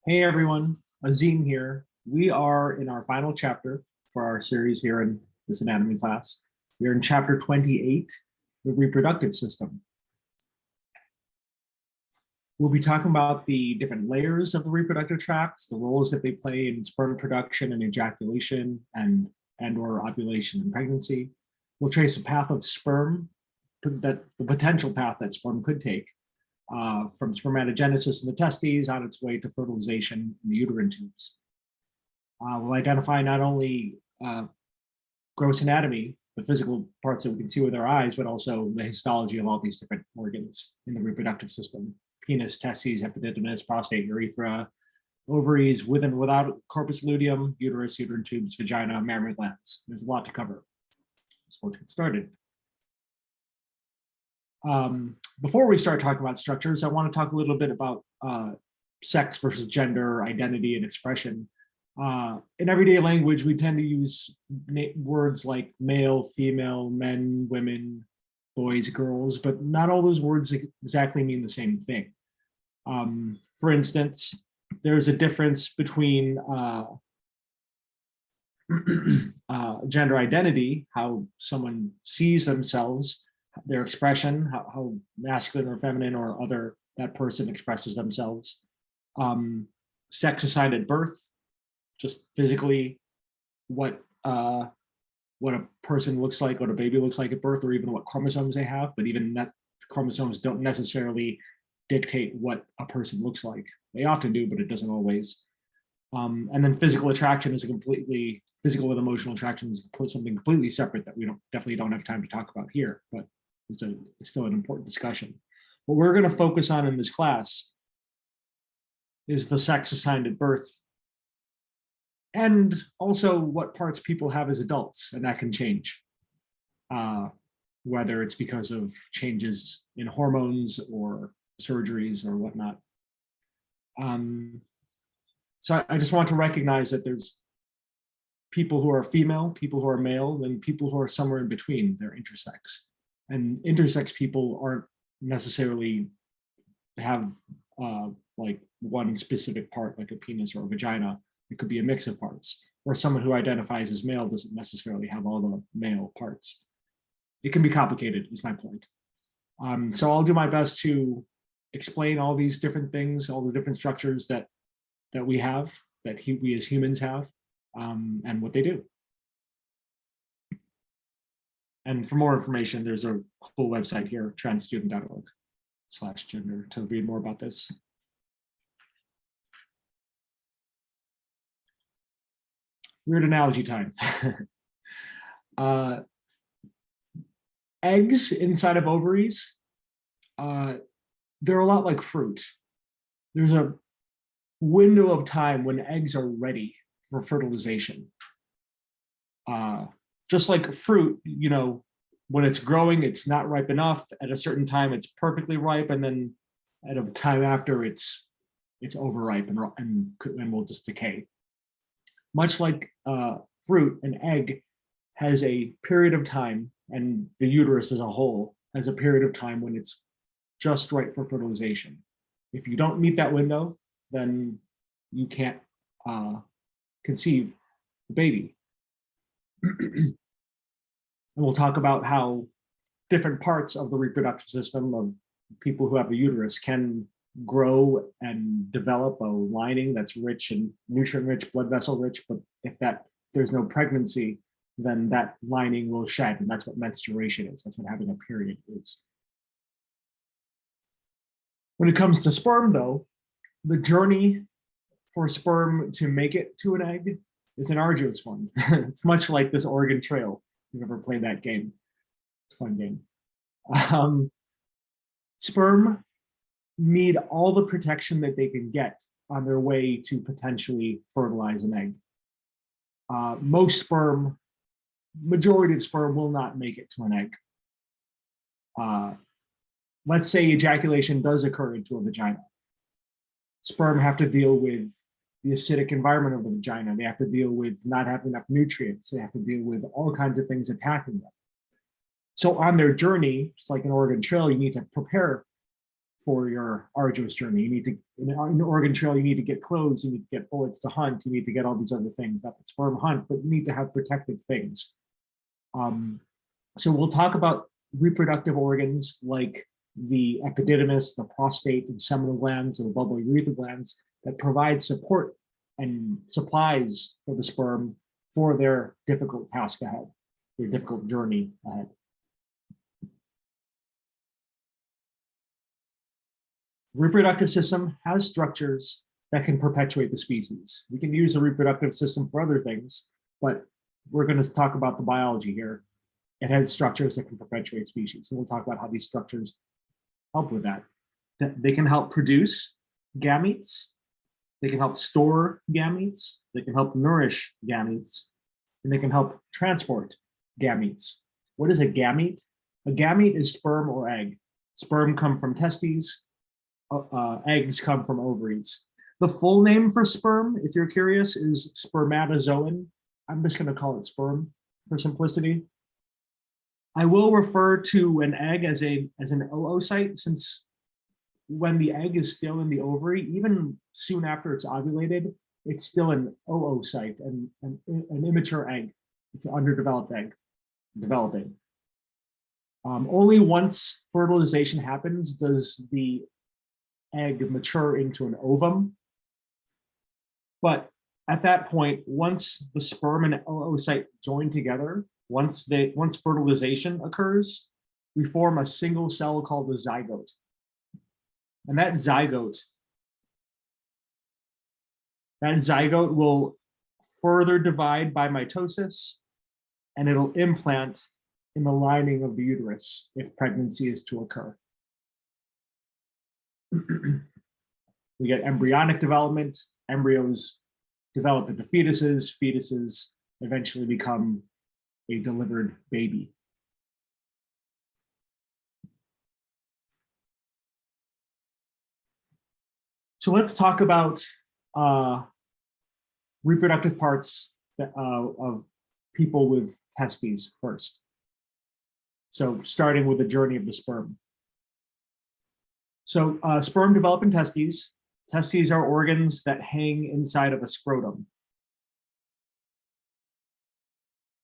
Hey everyone, Azim here. We are in our final chapter for our series here in this anatomy class. We are in chapter 28, the reproductive system. We'll be talking about the different layers of the reproductive tract, the roles that they play in sperm production and ejaculation and or ovulation and pregnancy. We'll trace a path of sperm, the potential path that sperm could take from spermatogenesis in the testes on its way to fertilization in the uterine tubes. We'll identify not only gross anatomy, the physical parts that we can see with our eyes, but also the histology of all these different organs in the reproductive system: penis, testes, epididymis, prostate, urethra, ovaries, with and without corpus luteum, uterus, uterine tubes, vagina, mammary glands. There's a lot to cover. So let's get started. Before we start talking about structures, I want to talk a little bit about sex versus gender, identity, and expression. In everyday language, we tend to use words like male, female, men, women, boys, girls, but not all those words exactly mean the same thing. For instance, there's a difference between gender identity, how someone sees themselves, their expression, how masculine or feminine or other that person expresses themselves. Sex assigned at birth, just physically what a person looks like, what a baby looks like at birth, or even what chromosomes they have, but even that chromosomes don't necessarily dictate what a person looks like. They often do, but it doesn't always. And then physical attraction is physical and emotional attraction is something completely separate that we definitely don't have time to talk about here, but it's still an important discussion. What we're going to focus on in this class is the sex assigned at birth, and also what parts people have as adults, and that can change, whether it's because of changes in hormones or surgeries or whatnot. So I just want to recognize that there's people who are female, people who are male, and people who are somewhere in between. They're intersex. And intersex people aren't necessarily have like one specific part, like a penis or a vagina. It could be a mix of parts. Or someone who identifies as male doesn't necessarily have all the male parts. It can be complicated, is my point. So I'll do my best to explain all these different things, all the different structures that we have, that we as humans have, and what they do. And for more information, there's a cool website here, transstudent.org/gender, to read more about this. Weird analogy time. Eggs inside of ovaries, they're a lot like fruit. There's a window of time when eggs are ready for fertilization. Just like fruit, you know, when it's growing, it's not ripe enough. At a certain time, it's perfectly ripe, and then at a time after, it's overripe and will just decay. Much like fruit, an egg has a period of time, and the uterus as a whole has a period of time when it's just right for fertilization. If you don't meet that window, then you can't conceive the baby. And we'll talk about how different parts of the reproductive system of people who have a uterus can grow and develop a lining that's rich and nutrient-rich, blood vessel-rich, but if there's no pregnancy, then that lining will shed, and that's what menstruation is. That's what having a period is. When it comes to sperm, though, the journey for sperm to make it to an egg is an arduous one. It's much like this Oregon Trail. If you've ever played that game, it's a fun game. Sperm need all the protection that they can get on their way to potentially fertilize an egg. Majority of sperm will not make it to an egg. Let's say ejaculation does occur into a vagina. Sperm have to deal with the acidic environment of the vagina. They have to deal with not having enough nutrients. They have to deal with all kinds of things attacking them. So on their journey, just like an Oregon Trail, you need to prepare for your arduous journey. You need to, in an organ trail, you need to get clothes, you need to get bullets to hunt, you need to get all these other things, not that sperm hunt, but you need to have protective things. So we'll talk about reproductive organs like the epididymis, the prostate, and seminal glands, and the bulbal urethral glands that provide support and supplies for the sperm for their difficult task ahead, their difficult journey ahead. Reproductive system has structures that can perpetuate the species. We can use the reproductive system for other things, but we're going to talk about the biology here. It has structures that can perpetuate species. And we'll talk about how these structures help with that. They can help produce gametes. They can help store gametes. They can help nourish gametes. And they can help transport gametes. What is a gamete? A gamete is sperm or egg. Sperm come from testes. Eggs come from ovaries. The full name for sperm, if you're curious, is spermatozoan. I'm just going to call it sperm for simplicity. I will refer to an egg as an oocyte, since when the egg is still in the ovary, even soon after it's ovulated, it's still an oocyte, an immature egg. It's an underdeveloped egg, developing. Only once fertilization happens does the egg mature into an ovum. But at that point, once the sperm and oocyte join together, once fertilization occurs, we form a single cell called a zygote. And that zygote will further divide by mitosis, and it'll implant in the lining of the uterus if pregnancy is to occur. We get embryonic development. Embryos develop into fetuses. Fetuses eventually become a delivered baby. So let's talk about reproductive parts of people with testes first. So starting with the journey of the sperm. So sperm develop in testes. Testes are organs that hang inside of a scrotum.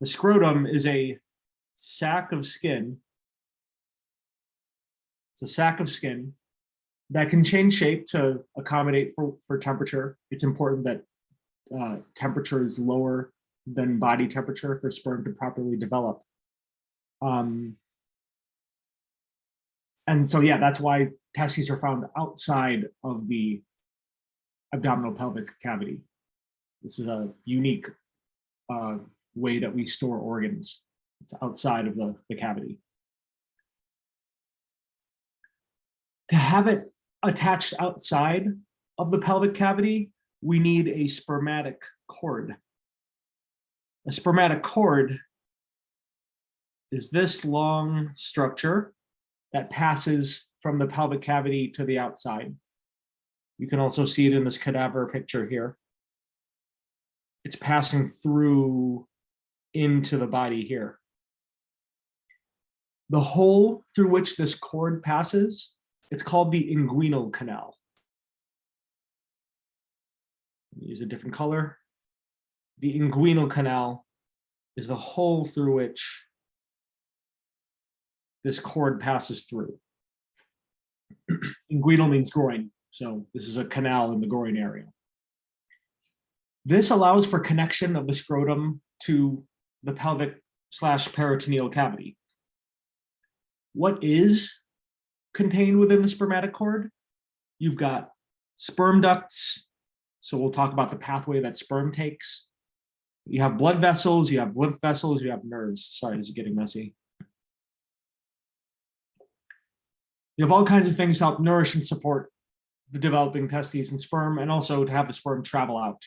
The scrotum is a sac of skin. It's a sac of skin that can change shape to accommodate for temperature. It's important that temperature is lower than body temperature for sperm to properly develop. And so, yeah, that's why testes are found outside of the abdominal pelvic cavity. This is a unique way that we store organs. It's outside of the cavity. To have it attached outside of the pelvic cavity, we need a spermatic cord. A spermatic cord is this long structure that passes from the pelvic cavity to the outside. You can also see it in this cadaver picture here. It's passing through into the body here. The hole through which this cord passes, it's called the inguinal canal. Use a different color. The inguinal canal is the hole through which this cord passes through. Inguinal means groin, so this is a canal in the groin area. This allows for connection of the scrotum to the pelvic/peritoneal cavity. What is contained within the spermatic cord? You've got sperm ducts, so we'll talk about the pathway that sperm takes. You have blood vessels, you have lymph vessels, you have nerves. Sorry, this is getting messy. You have all kinds of things to help nourish and support the developing testes and sperm, and also to have the sperm travel out.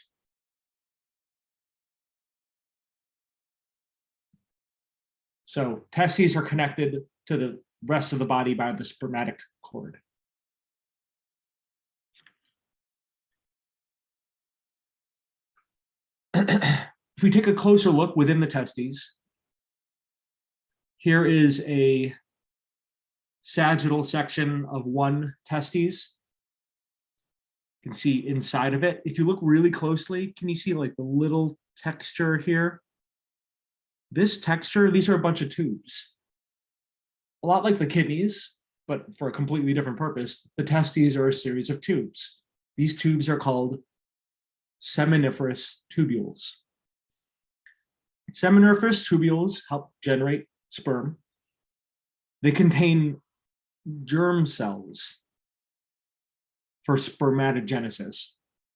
So testes are connected to the rest of the body by the spermatic cord. If we take a closer look within the testes, here is a sagittal section of one testes. You can see inside of it. If you look really closely, can you see like the little texture here? This texture, these are a bunch of tubes. A lot like the kidneys, but for a completely different purpose. The testes are a series of tubes. These tubes are called seminiferous tubules. Seminiferous tubules help generate sperm. They contain germ cells for spermatogenesis.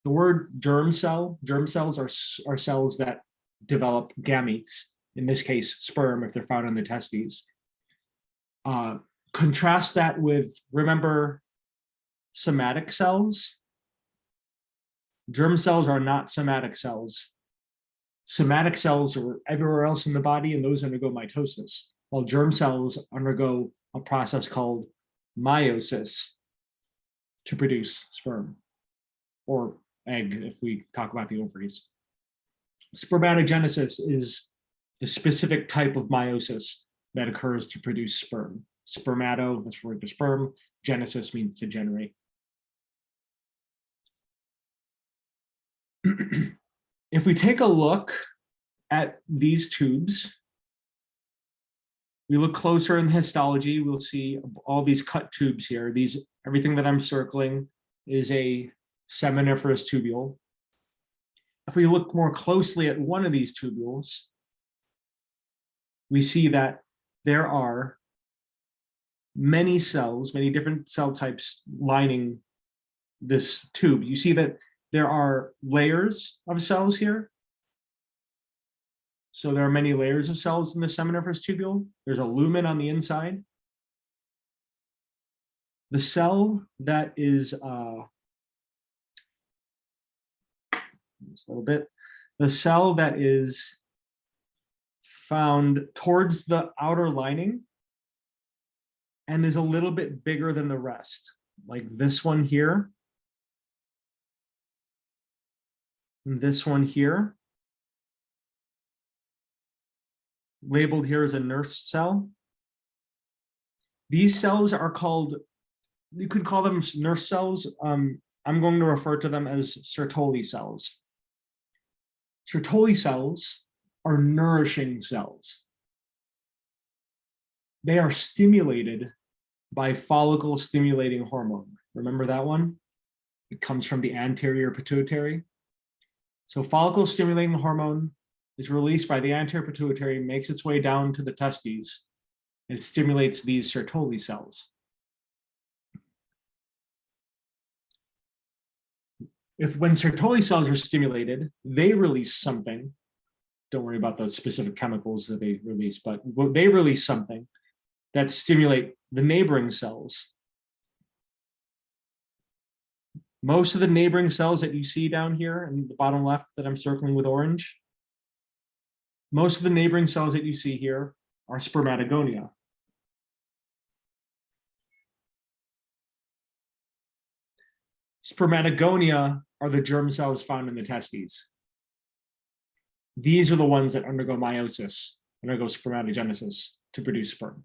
The word germ cells are cells that develop gametes, in this case, sperm, if they're found in the testes. Contrast that with, remember, somatic cells? Germ cells are not somatic cells. Somatic cells are everywhere else in the body, and those undergo mitosis, while germ cells undergo a process called meiosis to produce sperm, or egg if we talk about the ovaries. Spermatogenesis is the specific type of meiosis that occurs to produce sperm. Spermato, that's word to sperm. Genesis means to generate. If we take a look at these tubes, we look closer in histology, we'll see all these cut tubes here. Everything that I'm circling is a seminiferous tubule. If we look more closely at one of these tubules, we see that there are many cells, many different cell types lining this tube. You see that there are layers of cells here. So there are many layers of cells in the seminiferous tubule. There's a lumen on the inside. The cell that is, just a little bit, the cell that is found towards the outer lining and is a little bit bigger than the rest, like this one here, and this one here, labeled here as a nurse cell. These cells are called, you could call them nurse cells. I'm going to refer to them as Sertoli cells. Sertoli cells are nourishing cells. They are stimulated by follicle stimulating hormone. Remember that one? It comes from the anterior pituitary. So follicle stimulating hormone is released by the anterior pituitary, makes its way down to the testes, and it stimulates these Sertoli cells. When Sertoli cells are stimulated, they release something. Don't worry about the specific chemicals that they release, but they release something that stimulate the neighboring cells. Most of the neighboring cells that you see down here in the bottom left that I'm circling with orange, most of the neighboring cells that you see here are spermatogonia. Spermatogonia are the germ cells found in the testes. These are the ones that undergo meiosis, undergo spermatogenesis to produce sperm.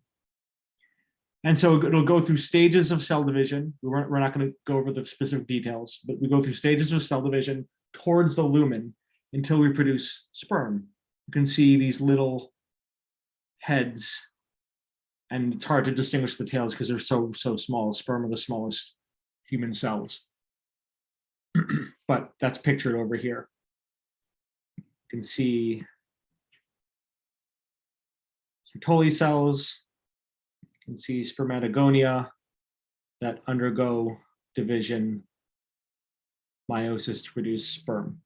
And so it'll go through stages of cell division. We're not going to go over the specific details, but we go through stages of cell division towards the lumen until we produce sperm. You can see these little heads, and it's hard to distinguish the tails because they're so small. Sperm are the smallest human cells. But that's pictured over here. You can see Sertoli cells. You can see spermatogonia that undergo division, meiosis to produce sperm.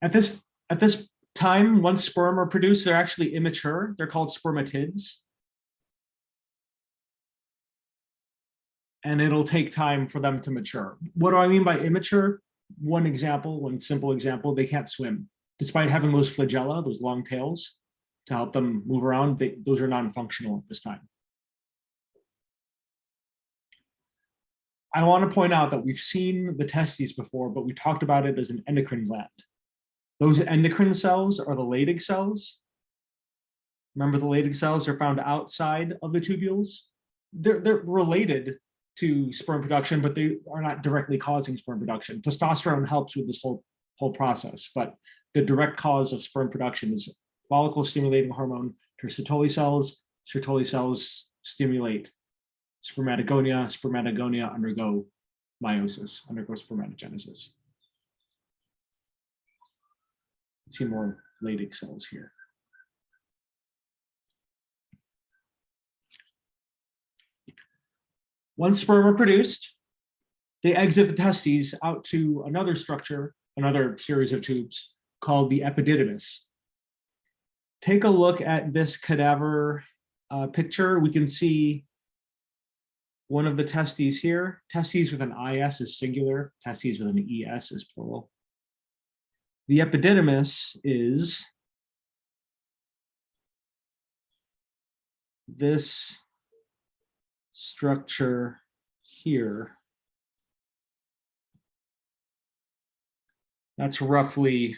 At this time, once sperm are produced, they're actually immature. They're called spermatids. And it'll take time for them to mature. What do I mean by immature? One simple example, they can't swim. Despite having those flagella, those long tails, to help them move around, those are non-functional at this time. I want to point out that we've seen the testes before, but we talked about it as an endocrine gland. Those endocrine cells are the Leydig cells. Remember, the Leydig cells are found outside of the tubules. they're related to sperm production, but they are not directly causing sperm production. Testosterone helps with this whole process, but the direct cause of sperm production is follicle stimulating hormone to Sertoli cells. Sertoli cells stimulate spermatogonia. Spermatogonia undergo meiosis, undergo spermatogenesis. See more Leydig cells here. Once sperm are produced, they exit the testes out to another structure, another series of tubes called the epididymis. Take a look at this cadaver picture. We can see one of the testes here. Testes with an IS is singular, testes with an ES is plural. The epididymis is this structure here. That's roughly,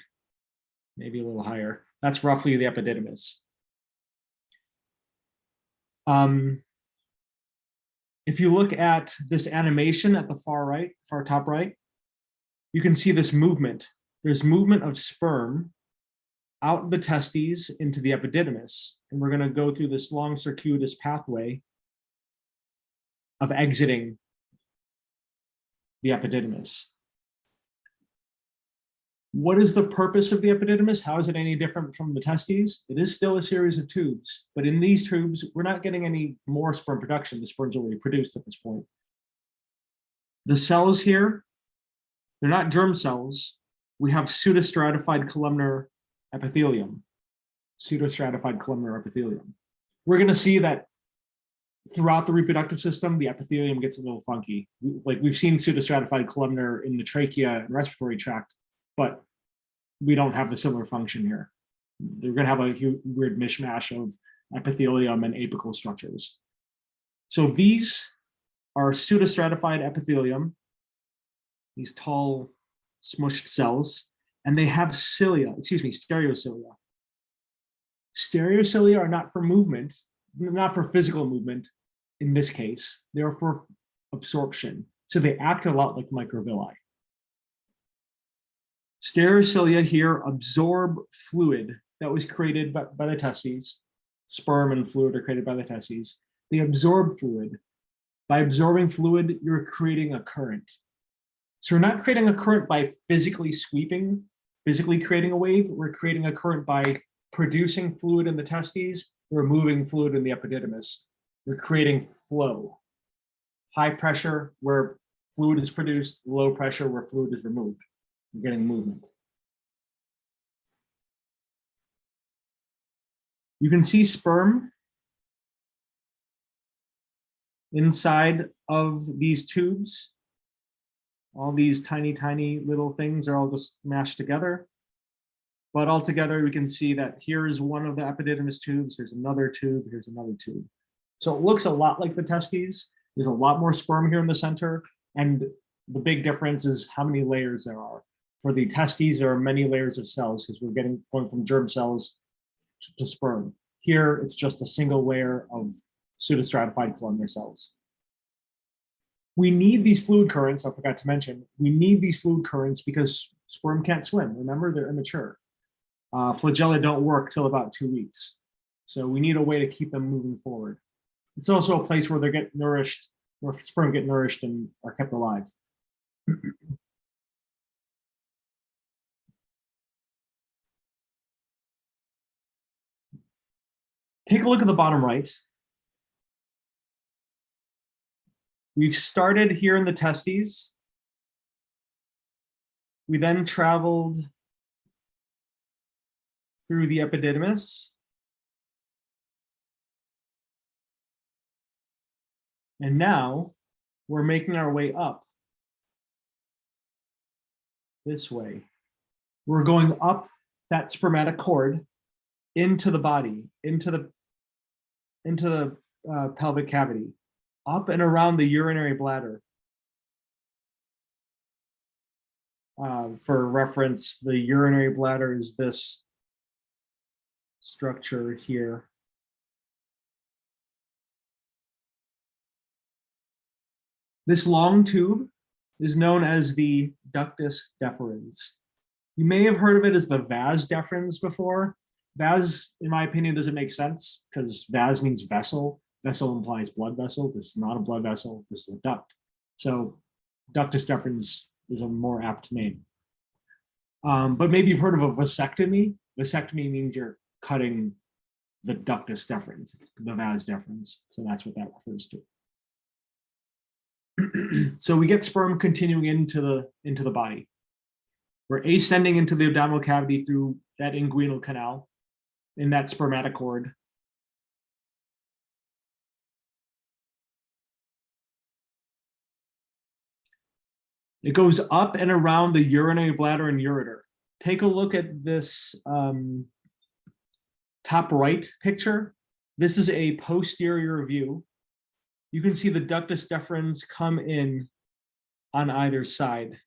maybe a little higher. That's roughly the epididymis. If you look at this animation at the far right, far top right, you can see this movement. There's movement of sperm out the testes into the epididymis. And we're going to go through this long circuitous pathway of exiting the epididymis. What is the purpose of the epididymis? How is it any different from the testes? It is still a series of tubes, but in these tubes, we're not getting any more sperm production. The sperm's already produced at this point. The cells here, they're not germ cells. We have pseudostratified columnar epithelium. Pseudostratified columnar epithelium. We're going to see that throughout the reproductive system, the epithelium gets a little funky. We've seen pseudostratified columnar in the trachea and respiratory tract, but we don't have the similar function here. They're going to have a weird mishmash of epithelium and apical structures. So these are pseudostratified epithelium, these tall, smushed cells, and they have cilia, stereocilia. Stereocilia are not for movement, not for physical movement in this case, they're for absorption. So they act a lot like microvilli. Stereocilia here absorb fluid that was created by the testes. Sperm and fluid are created by the testes. They absorb fluid. By absorbing fluid, you're creating a current. So we're not creating a current by physically sweeping, physically creating a wave. We're creating a current by producing fluid in the testes, removing fluid in the epididymis. We're creating flow. High pressure where fluid is produced, low pressure where fluid is removed. We're getting movement. You can see sperm inside of these tubes. All these tiny, tiny little things are all just mashed together. But altogether, we can see that here's one of the epididymis tubes, there's another tube, here's another tube. So it looks a lot like the testes. There's a lot more sperm here in the center. And the big difference is how many layers there are. For the testes, there are many layers of cells because we're going from germ cells to sperm. Here, it's just a single layer of pseudostratified columnar cells. We need these fluid currents, I forgot to mention, we need these fluid currents because sperm can't swim. Remember, they're immature. Flagella don't work till about 2 weeks. So we need a way to keep them moving forward. It's also a place where they get nourished, where sperm get nourished and are kept alive. Take a look at the bottom right. We've started here in the testes. We then traveled through the epididymis. And now we're making our way up this way. We're going up that spermatic cord into the body, into the pelvic cavity, up and around the urinary bladder. For reference, the urinary bladder is this structure here. This long tube is known as the ductus deferens. You may have heard of it as the vas deferens before. Vas, in my opinion, doesn't make sense because vas means vessel. Vessel implies blood vessel. This is not a blood vessel. This is a duct. So ductus deferens is a more apt name. But maybe you've heard of a vasectomy. Vasectomy means you're cutting the ductus deferens, the vas deferens. So that's what that refers to. So we get sperm continuing into the body. We're ascending into the abdominal cavity through that inguinal canal in that spermatocord. It goes up and around the urinary bladder and ureter. Take a look at this top right picture. This is a posterior view. You can see the ductus deferens come in on either side.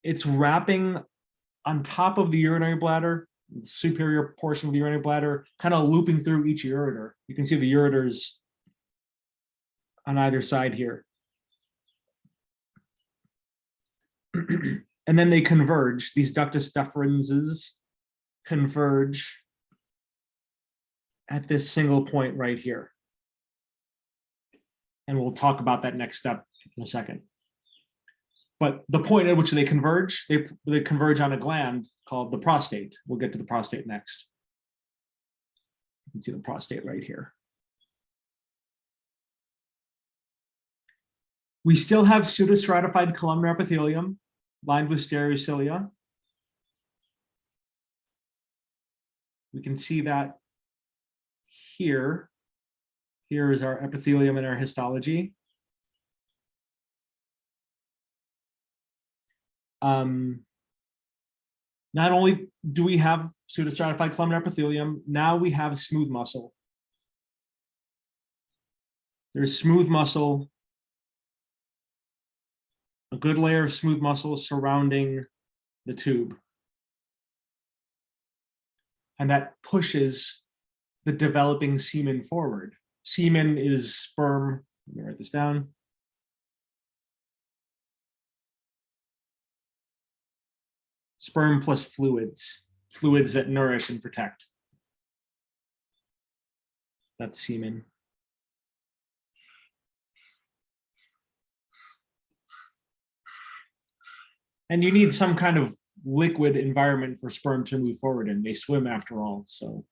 It's wrapping on top of the urinary bladder, the superior portion of the urinary bladder, kind of looping through each ureter. You can see the ureters on either side here. And then they converge. These ductus deferenses converge at this single point right here. And we'll talk about that next step in a second. But the point at which they converge on a gland called the prostate. We'll get to the prostate next. You can see the prostate right here. We still have pseudostratified columnar epithelium lined with stereocilia. We can see that here. Here is our epithelium and our histology. Not only do we have pseudostratified columnar epithelium, now we have smooth muscle. There's smooth muscle, a good layer of smooth muscle surrounding the tube. And that pushes the developing semen forward. Semen is sperm. Let me write this down. Sperm plus fluids, fluids that nourish and protect. That's semen. And you need some kind of liquid environment for sperm to move forward in. They swim after all, so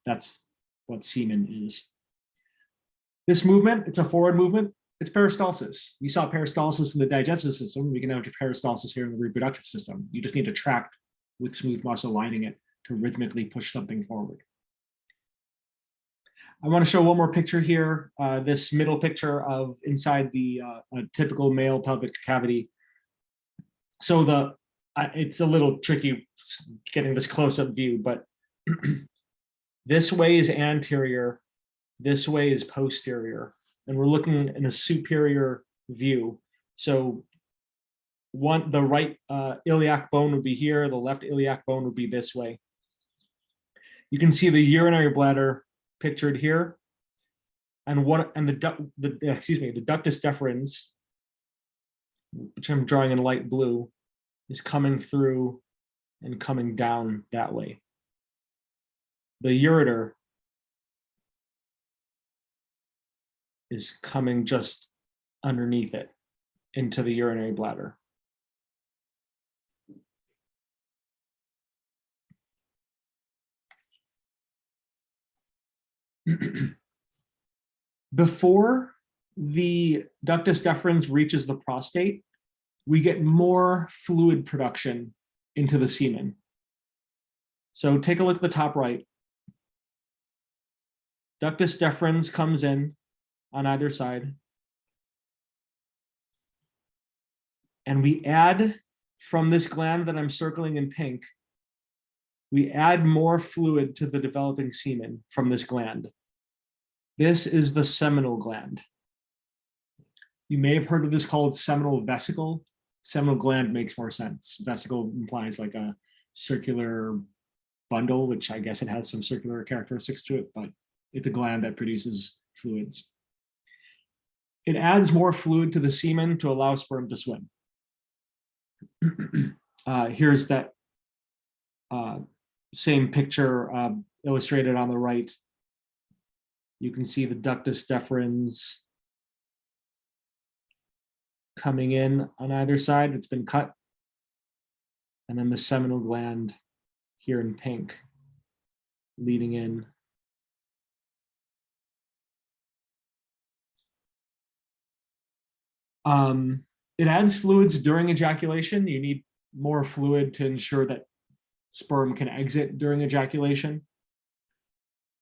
that's what semen is. This movement, it's a forward movement. It's peristalsis. We saw peristalsis in the digestive system. We can have peristalsis here in the reproductive system. You just need to tract with smooth muscle lining it to rhythmically push something forward. I want to show one more picture here. This middle picture of inside the typical male pelvic cavity. So it's a little tricky getting this close-up view, but this way is anterior, this way is posterior, and we're looking in a superior view. So the right iliac bone would be here, the left iliac bone would be this way. You can see the urinary bladder pictured here, and the ductus deferens, which I'm drawing in light blue, is coming through and coming down that way. The ureter is coming just underneath it into the urinary bladder. Before the ductus deferens reaches the prostate, we get more fluid production into the semen. So take a look at the top right. Ductus deferens comes in on either side. And we add, from this gland that I'm circling in pink, we add more fluid to the developing semen from this gland. This is the seminal gland. You may have heard of this called seminal vesicle. Seminal gland makes more sense. Vesicle implies like a circular bundle, which I guess it has some circular characteristics to it, but it's a gland that produces fluids. It adds more fluid to the semen to allow sperm to swim. Here's that same picture illustrated on the right. You can see the ductus deferens coming in on either side. It's been cut. And then the seminal gland here in pink leading in. It adds fluids during ejaculation. You need more fluid to ensure that sperm can exit during ejaculation.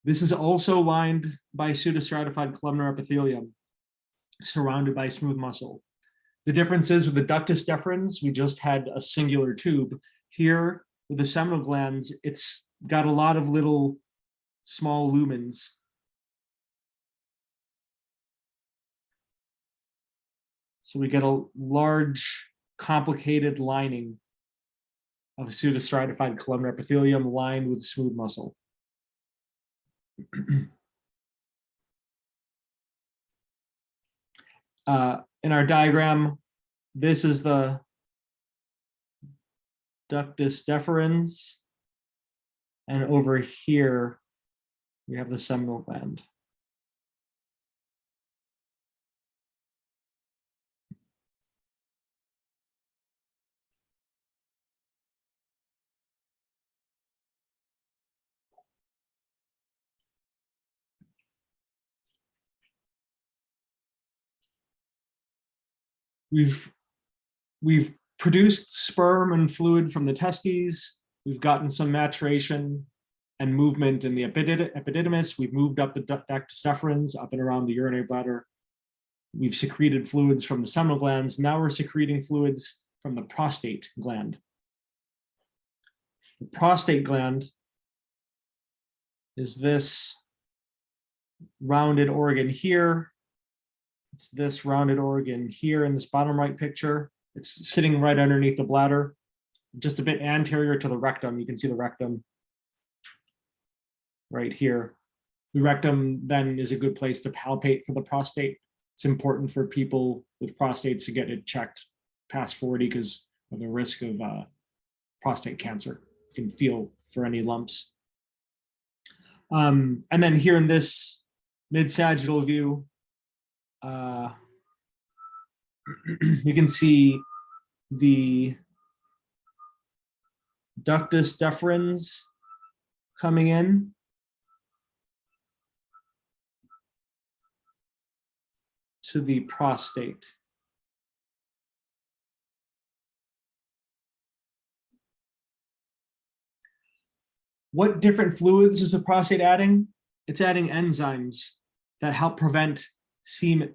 This is also lined by pseudostratified columnar epithelium, surrounded by smooth muscle. The difference is with the ductus deferens, we just had a singular tube. Here, with the seminal glands, it's got a lot of little small lumens. So we get a large, complicated lining of pseudostratified columnar epithelium lined with smooth muscle. In our diagram, this is the ductus deferens, and over here we have the seminal gland. We've produced sperm and fluid from the testes. We've gotten some maturation and movement in the epididymis. We've moved up the ductus deferens up and around the urinary bladder. We've secreted fluids from the seminal glands. Now we're secreting fluids from the prostate gland. The prostate gland is this rounded organ here. It's this rounded organ here in this bottom right picture. It's sitting right underneath the bladder, just a bit anterior to the rectum. You can see the rectum right here. The rectum then is a good place to palpate for the prostate. It's important for people with prostates to get it checked past 40 because of the risk of prostate cancer. You can feel for any lumps. And then here in this mid-sagittal view, you can see the ductus deferens coming in. To the prostate. What different fluids is the prostate adding? It's adding enzymes that help prevent semen,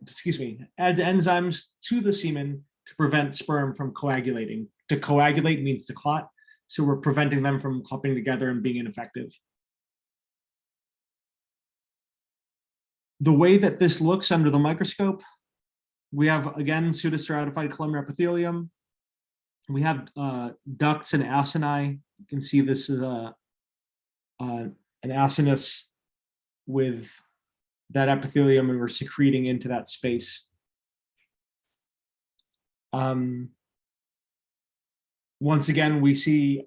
adds enzymes to the semen to prevent sperm from coagulating. To coagulate means to clot, so we're preventing them from clumping together and being ineffective. The way that this looks under the microscope, we have, again, pseudostratified columnar epithelium. We have ducts and acini. You can see this is an acinus with that epithelium, and we're secreting into that space. Once again, we see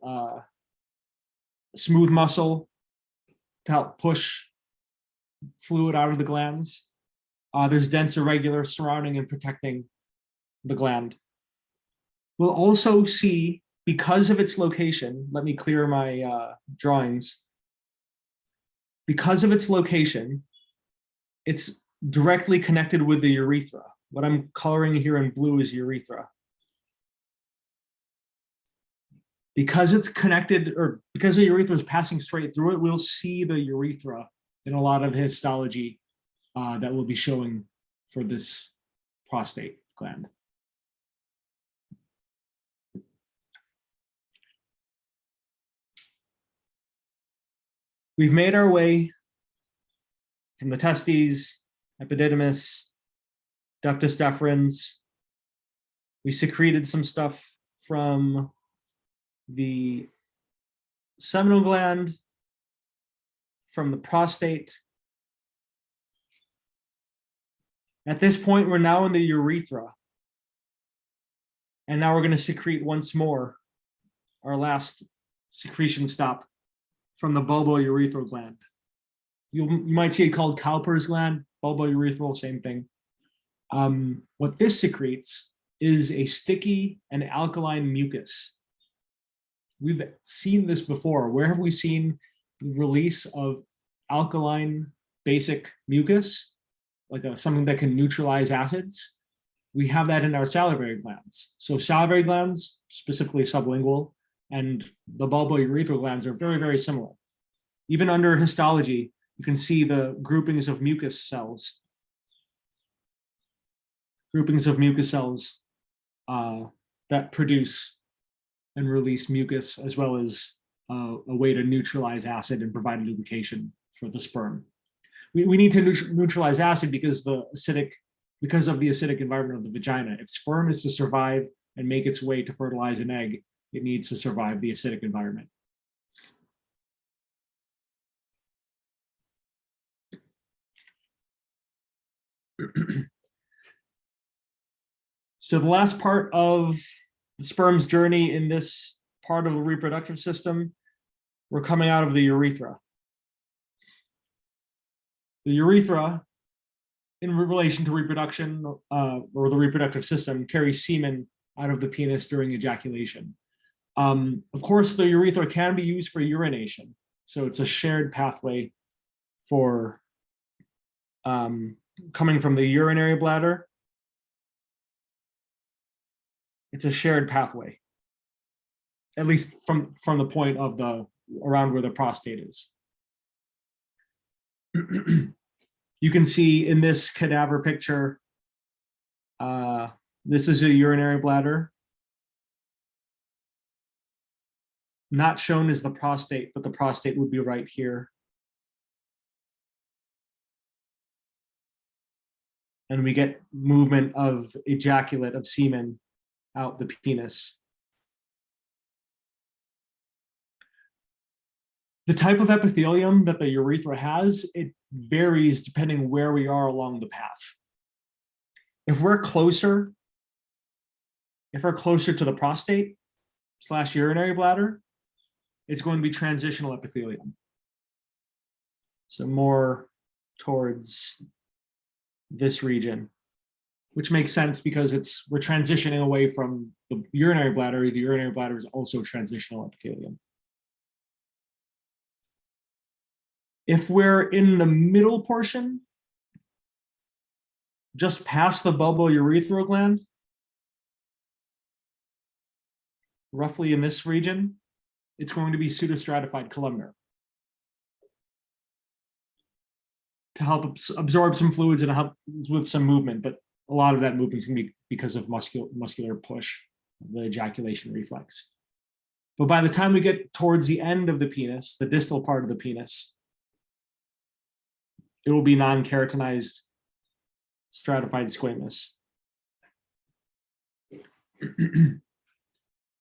smooth muscle to help push fluid out of the glands. There's dense irregular surrounding and protecting the gland. We'll also see, because of its location, let me clear my drawings. Because of its location, it's directly connected with the urethra. What I'm coloring here in blue is urethra. Because it's connected, or because the urethra is passing straight through it, we'll see the urethra in a lot of histology that we'll be showing for this prostate gland. We've made our way from the testes, epididymis, ductus deferens. We secreted some stuff from the seminal gland, from the prostate, At this point, we're now in the urethra. And now we're going to secrete once more our last secretion stop from the bulbourethral gland. You might see it called Cowper's gland, bulbourethral, same thing. What this secretes is a sticky and alkaline mucus. We've seen this before. Where have we seen the release of alkaline basic mucus, like something that can neutralize acids? We have that in our salivary glands. So salivary glands, specifically sublingual, and the bulbourethral glands are very, very similar. Even under histology, you can see the groupings of mucus cells. Groupings of mucus cells that produce and release mucus, as well as a way to neutralize acid and provide lubrication for the sperm. We need to neutralize acid because of the acidic environment of the vagina. If sperm is to survive and make its way to fertilize an egg, it needs to survive the acidic environment. So the last part of the sperm's journey in this part of the reproductive system, we're coming out of the urethra. The urethra, in relation to reproduction or the reproductive system, carries semen out of the penis during ejaculation. Of course, the urethra can be used for urination. So it's a shared pathway for coming from the urinary bladder. It's a shared pathway, at least from the point of around where the prostate is. You can see in this cadaver picture, this is a urinary bladder. Not shown is the prostate, but the prostate would be right here. And we get movement of ejaculate, of semen, out the penis. The type of epithelium that the urethra has, it varies depending where we are along the path. If we're closer to the prostate / urinary bladder, it's going to be transitional epithelium. So more towards this region, which makes sense because we're transitioning away from the urinary bladder. The urinary bladder is also transitional epithelium. If we're in the middle portion, just past the bulbourethral gland, roughly in this region, it's going to be pseudostratified columnar to help absorb some fluids and help with some movement, but a lot of that movement is going to be because of muscular push, the ejaculation reflex. But by the time we get towards the end of the penis, the distal part of the penis, it will be non-keratinized stratified squamous.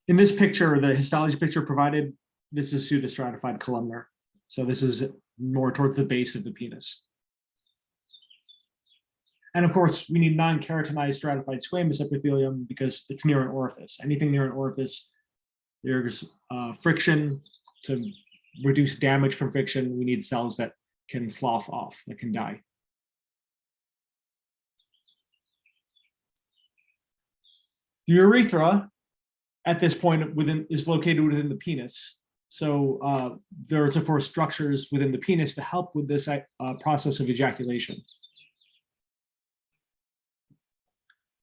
In this picture, the histology picture provided, this is pseudostratified columnar. So this is more towards the base of the penis. And of course, we need non-keratinized stratified squamous epithelium because it's near an orifice. Anything near an orifice, there's friction. To reduce damage from friction, we need cells that can slough off, that can die. The urethra, at this point, is located within the penis. So there's, of course, structures within the penis to help with this process of ejaculation.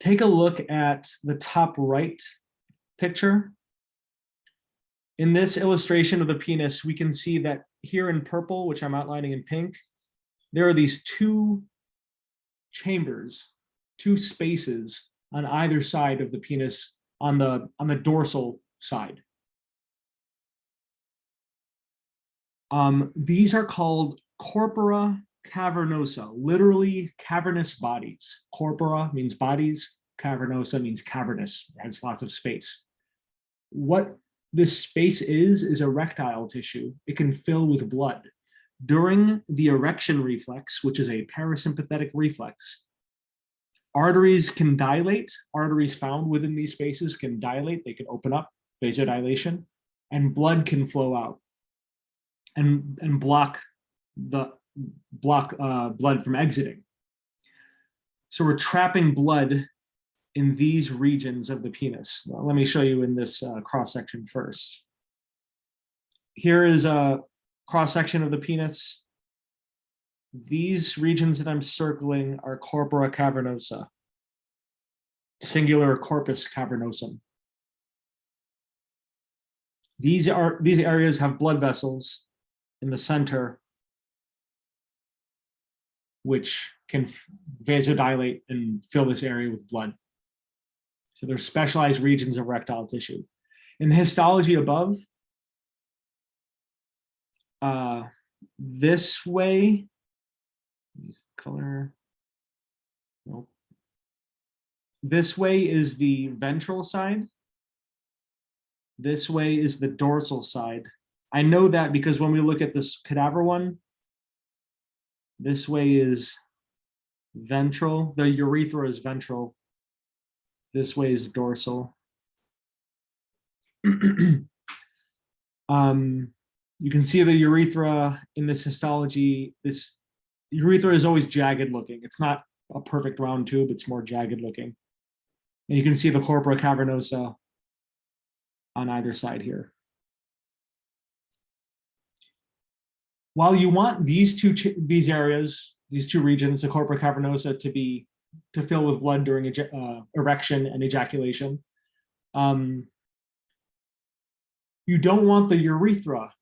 Take a look at the top right picture. In this illustration of the penis, we can see that here in purple, which I'm outlining in pink, there are these two chambers, two spaces on either side of the penis on the dorsal side. These are called corpora cavernosa, literally cavernous bodies. Corpora means bodies, cavernosa means cavernous, it has lots of space. What this space is erectile tissue. It can fill with blood. During the erection reflex, which is a parasympathetic reflex, Arteries can dilate. Arteries found within these spaces can dilate. They can open up, vasodilation, and blood can flow out and block blood from exiting. So we're trapping blood in these regions of the penis. Well, let me show you in this cross section first. Here is a cross section of the penis. These regions that I'm circling are corpora cavernosa, singular corpus cavernosum. These areas have blood vessels in the center, which can vasodilate and fill this area with blood. So there's specialized regions of erectile tissue. In the histology above, this way, color, nope. This way is the ventral side. This way is the dorsal side. I know that because when we look at this cadaver one, this way is ventral. The urethra is ventral. This way is dorsal. You can see the urethra in this histology. This urethra is always jagged looking. It's not a perfect round tube, it's more jagged looking. And you can see the corpora cavernosa on either side here. While you want these two areas, these two regions, the corpora cavernosa, to fill with blood during erection and ejaculation, you don't want the urethra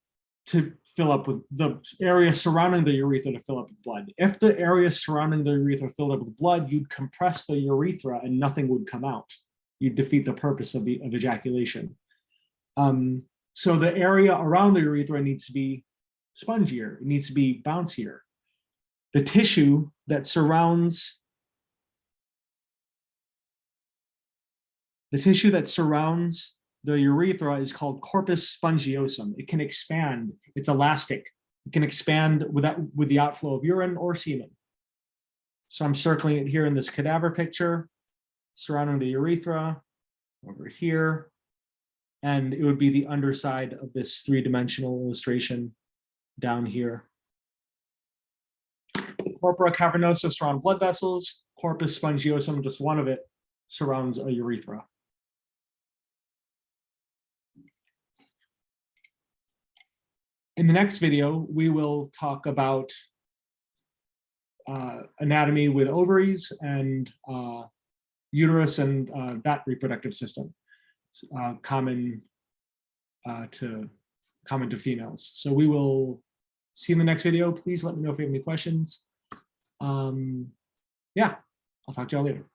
to fill up with the area surrounding the urethra to fill up with blood. If the area surrounding the urethra filled up with blood, you'd compress the urethra and nothing would come out. You'd defeat the purpose of ejaculation. So the area around the urethra needs to be spongier. It needs to be bouncier. The tissue that surrounds the urethra is called corpus spongiosum. It can expand. It's elastic. It can expand with the outflow of urine or semen. So I'm circling it here in this cadaver picture, surrounding the urethra over here. And it would be the underside of this three-dimensional illustration down here. Corpora cavernosa surround blood vessels. Corpus spongiosum, just one of it, surrounds a urethra. In the next video, we will talk about anatomy with ovaries and uterus and that reproductive system, common to females. So we will see you in the next video. Please let me know if you have any questions. Yeah, I'll talk to y'all later.